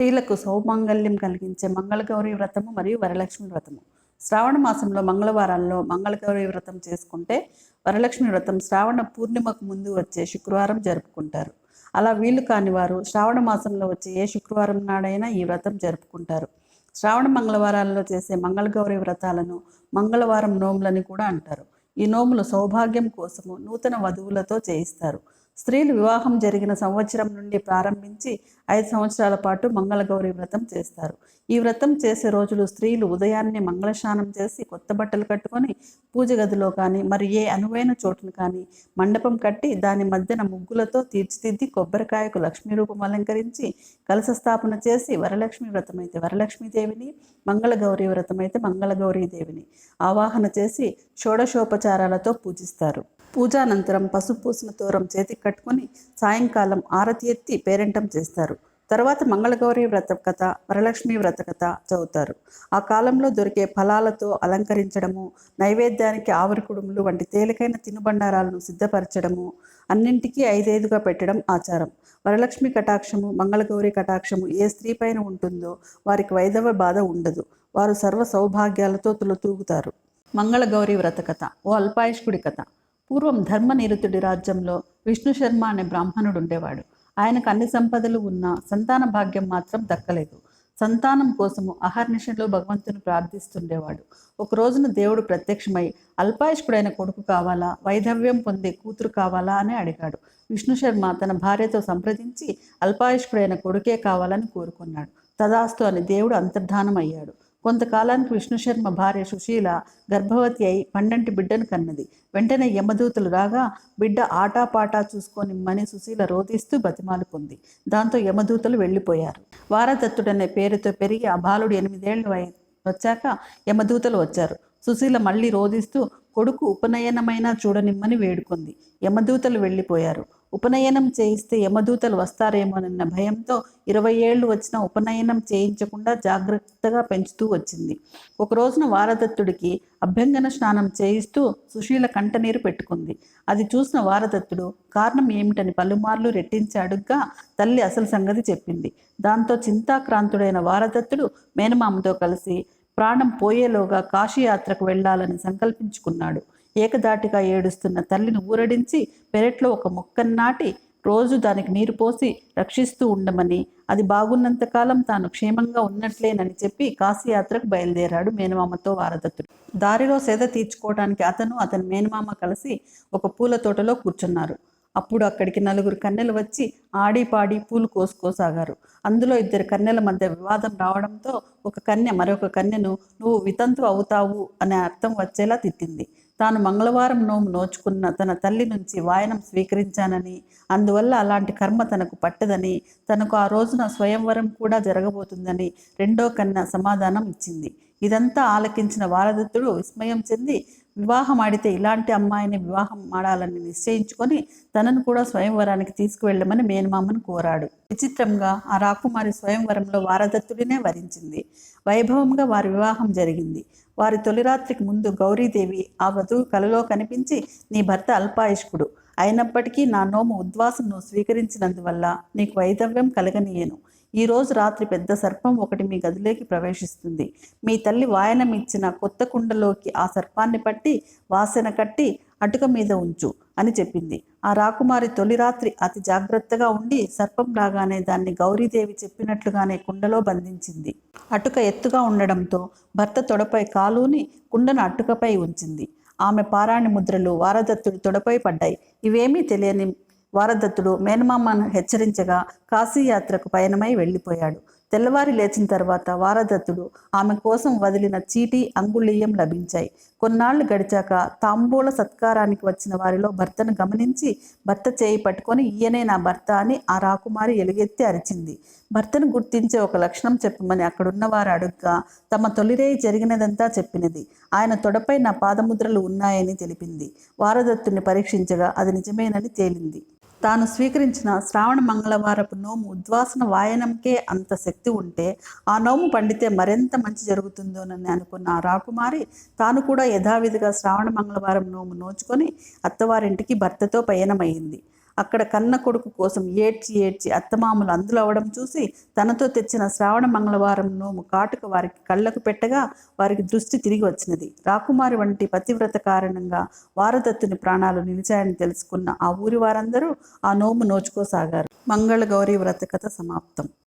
స్త్రీలకు సౌమంగళ్యం కలిగించే మంగళగౌరి వ్రతము మరియు వరలక్ష్మి వ్రతము. శ్రావణ మాసంలో మంగళవారాల్లో మంగళగౌరి వ్రతం చేసుకుంటే వరలక్ష్మి వ్రతం శ్రావణ పూర్ణిమకు ముందు వచ్చే శుక్రవారం జరుపుకుంటారు. అలా వీలు కాని వారు శ్రావణ మాసంలో వచ్చే ఏ శుక్రవారం నాడైనా ఈ వ్రతం జరుపుకుంటారు. శ్రావణ మంగళవారాల్లో చేసే మంగళగౌరి వ్రతాలను మంగళవారం నోములని కూడా అంటారు. ఈ నోములు సౌభాగ్యం కోసము నూతన వధువులతో చేయిస్తారు. స్త్రీలు వివాహం జరిగిన సంవత్సరం నుండి ప్రారంభించి 5 సంవత్సరాల పాటు మంగళగౌరి వ్రతం చేస్తారు. ఈ వ్రతం చేసే రోజులు స్త్రీలు ఉదయాన్నే మంగళస్నానం చేసి కొత్త బట్టలు కట్టుకొని పూజ గదిలో కానీ మరి ఏ అనువైన చోటును కానీ మండపం కట్టి దాని మధ్యన ముగ్గులతో తీర్చిదిద్ది కొబ్బరికాయకు లక్ష్మీ రూపం అలంకరించి కలశ స్థాపన చేసి వరలక్ష్మి వ్రతం అయితే వరలక్ష్మీదేవిని, మంగళగౌరి వ్రతం అయితే మంగళగౌరీదేవిని ఆవాహన చేసి షోడశోపచారాలతో పూజిస్తారు. పూజానంతరం పసుపు పూసిన తోరం చేతికి కట్టుకొని సాయంకాలం ఆరతి ఎత్తి పేరెంటం చేస్తారు. తర్వాత మంగళగౌరి వ్రత కథ, వరలక్ష్మి వ్రత కథ చదువుతారు. ఆ కాలంలో దొరికే ఫలాలతో అలంకరించడము, నైవేద్యానికి ఆవిరి కుడుములు వంటి తేలికైన తినుబండారాలను సిద్ధపరచడము, అన్నింటికీ 5-5గా పెట్టడం ఆచారం. వరలక్ష్మి కటాక్షము, మంగళగౌరి కటాక్షము ఏ స్త్రీ పైన ఉంటుందో వారికి వైధవ బాధ ఉండదు. వారు సర్వ సౌభాగ్యాలతో తులతూగుతారు. మంగళగౌరి వ్రత కథ. ఓ అల్పాయుష్కుడి కథ. పూర్వం ధర్మనిరుతుడి రాజ్యంలో విష్ణు శర్మ అనే బ్రాహ్మణుడు ఉండేవాడు. ఆయనకు అన్ని సంపదలు ఉన్నా సంతాన భాగ్యం మాత్రం దక్కలేదు. సంతానం కోసము అహర్నిశలో భగవంతుని ప్రార్థిస్తుండేవాడు. ఒక రోజున దేవుడు ప్రత్యక్షమై అల్పాయుష్కుడైన కొడుకు కావాలా, వైధవ్యం పొందే కూతురు కావాలా అని అడిగాడు. విష్ణు శర్మ తన భార్యతో సంప్రదించి అల్పాయుష్కుడైన కొడుకే కావాలని కోరుకున్నాడు. తదాస్తు అని దేవుడు అంతర్ధానం అయ్యాడు. కొంతకాలానికి విష్ణుశర్మ భార్య సుశీల గర్భవతి అయి పండంటి బిడ్డను కన్నది. వెంటనే యమదూతలు రాగా బిడ్డ ఆటాపాటా చూసుకొనిమ్మని సుశీల రోధిస్తూ బతిమాలుకుంది. దాంతో యమదూతలు వెళ్ళిపోయారు. వారదత్తుడనే పేరుతో పెరిగి ఆ బాలుడు 8 ఏళ్ళు వచ్చాక యమదూతలు వచ్చారు. సుశీల మళ్ళీ రోధిస్తూ కొడుకు ఉపనయనమైనా చూడనిమ్మని వేడుకుంది. యమదూతలు వెళ్ళిపోయారు. ఉపనయనం చేయిస్తే యమదూతలు వస్తారేమోనన్న భయంతో 20 ఏళ్ళు వచ్చినా ఉపనయనం చేయించకుండా జాగ్రత్తగా పెంచుతూ వచ్చింది. ఒక రోజున వారదత్తుడికి అభ్యంగన స్నానం చేయిస్తూ సుశీల కంటనీరు పెట్టుకుంది. అది చూసిన వారదత్తుడు కారణం ఏమిటని పలుమార్లు రెట్టించి అడుగ్గా తల్లి అసలు సంగతి చెప్పింది. దాంతో చింతాక్రాంతుడైన వారదత్తుడు మేనమామతో కలిసి ప్రాణం పోయేలోగా కాశీయాత్రకు వెళ్లాలని సంకల్పించుకున్నాడు. ఏకదాటిగా ఏడుస్తున్న తల్లిని ఊరడించి పెరట్లో ఒక మొక్కను నాటి రోజు దానికి నీరు పోసి రక్షిస్తూ ఉండమని, అది బాగున్నంతకాలం తాను క్షేమంగా ఉన్నట్లేనని చెప్పి కాశీయాత్రకు బయలుదేరాడు మేనమామతో వారదత్తుడు. దారిలో సేద తీర్చుకోవడానికి అతని మేనమామ కలిసి ఒక పూల తోటలో కూర్చున్నారు. అప్పుడు అక్కడికి 4 కన్నెలు వచ్చి ఆడి పాడి పూలు కోసుకోసాగారు. అందులో 2 కన్నెల మధ్య వివాదం రావడంతో ఒక కన్య మరొక కన్యను నువ్వు వితంతు అవుతావు అనే అర్థం వచ్చేలా తిట్టింది. తాను మంగళవారం నోము నోచుకున్న తన తల్లి నుంచి వాయనం స్వీకరించానని, అందువల్ల అలాంటి కర్మ తనకు పట్టదని, తనకు ఆ రోజున స్వయంవరం కూడా జరగబోతుందని రెండో కన్య సమాధానం ఇచ్చింది. ఇదంతా ఆలకించిన వారదత్తుడు విస్మయం చెంది వివాహం ఆడితే ఇలాంటి అమ్మాయిని వివాహం ఆడాలని నిశ్చయించుకొని తనను కూడా స్వయంవరానికి తీసుకువెళ్ళమని మేనమామను కోరాడు. విచిత్రంగా ఆ రాకుమారి స్వయంవరంలో వారదత్తుడినే వరించింది. వైభవంగా వారి వివాహం జరిగింది. వారి తొలిరాత్రికి ముందు గౌరీదేవి ఆ వధువు కలలో కనిపించి, నీ భర్త అల్పాయుష్కుడు అయినప్పటికీ నా నోము ఉద్వాసం నువ్వు స్వీకరించినందువల్ల నీకు వైధవ్యం కలగనీయను. ఈరోజు రాత్రి పెద్ద సర్పం ఒకటి మీ గదిలోకి ప్రవేశిస్తుంది. మీ తల్లి వాయనం ఇచ్చిన కొత్త కుండలోకి ఆ సర్పాన్ని పట్టి వాసన కట్టి అటుక మీద ఉంచు అని చెప్పింది. ఆ రాకుమారి తొలి రాత్రి అతి జాగ్రత్తగా ఉండి సర్పం రాగానే దాన్ని గౌరీదేవి చెప్పినట్లుగానే కుండలో బంధించింది. అటుక ఎత్తుగా ఉండడంతో భర్త తొడపై కాలుని కుండను అటుకపై ఉంచింది. ఆమె పారాణి ముద్రలు వారదత్తుడి తొడపై పడ్డాయి. ఇవేమీ తెలియని వారదత్తుడు మేనమామను హెచ్చరించగా కాశీయాత్రకు పయనమై వెళ్ళిపోయాడు. తెల్లవారి లేచిన తర్వాత వారదత్తుడు ఆమె కోసం వదిలిన చీటీ, అంగుళీయం లభించాయి. కొన్నాళ్లు గడిచాక తాంబూల సత్కారానికి వచ్చిన వారిలో భర్తను గమనించి భర్త చేయి పట్టుకొని ఈయనే నా భర్త అని ఆ రాకుమారి ఎలుగెత్తి అరిచింది. భర్తను గుర్తించే ఒక లక్షణం చెప్పమని అక్కడున్నవారు అడుగ్గా తమ తొలిరేయి జరిగినదంతా చెప్పినది. ఆయన తొడపై నా పాదముద్రలు ఉన్నాయని తెలిపింది. వారదత్తుని పరీక్షించగా అది నిజమేనని తేలింది. తాను స్వీకరించిన శ్రావణ మంగళవారపు నోము ఉద్వాసన వాయనంకే అంత శక్తి ఉంటే ఆ నోము పండితే మరెంత మంచి జరుగుతుందోనని అనుకున్న ఆ రాకుమారి తాను కూడా యథావిధిగా శ్రావణ మంగళవారం నోము నోచుకొని అత్తవారింటికి భర్తతో పయనమైంది. అక్కడ కన్న కొడుకు కోసం ఏడ్చి ఏడ్చి అత్తమామలు అందులో అవ్వడం చూసి తనతో తెచ్చిన శ్రావణ మంగళవారం నోము కాటుక వారికి కళ్ళకు పెట్టగా వారికి దృష్టి తిరిగి వచ్చినది. రాకుమారి వంటి పతివ్రత కారణంగా వారదత్తుని ప్రాణాలు నిలిచాయని తెలుసుకున్న ఆ ఊరి వారందరూ ఆ నోము నోచుకోసాగారు. మంగళ గౌరీ వ్రత కథ సమాప్తం.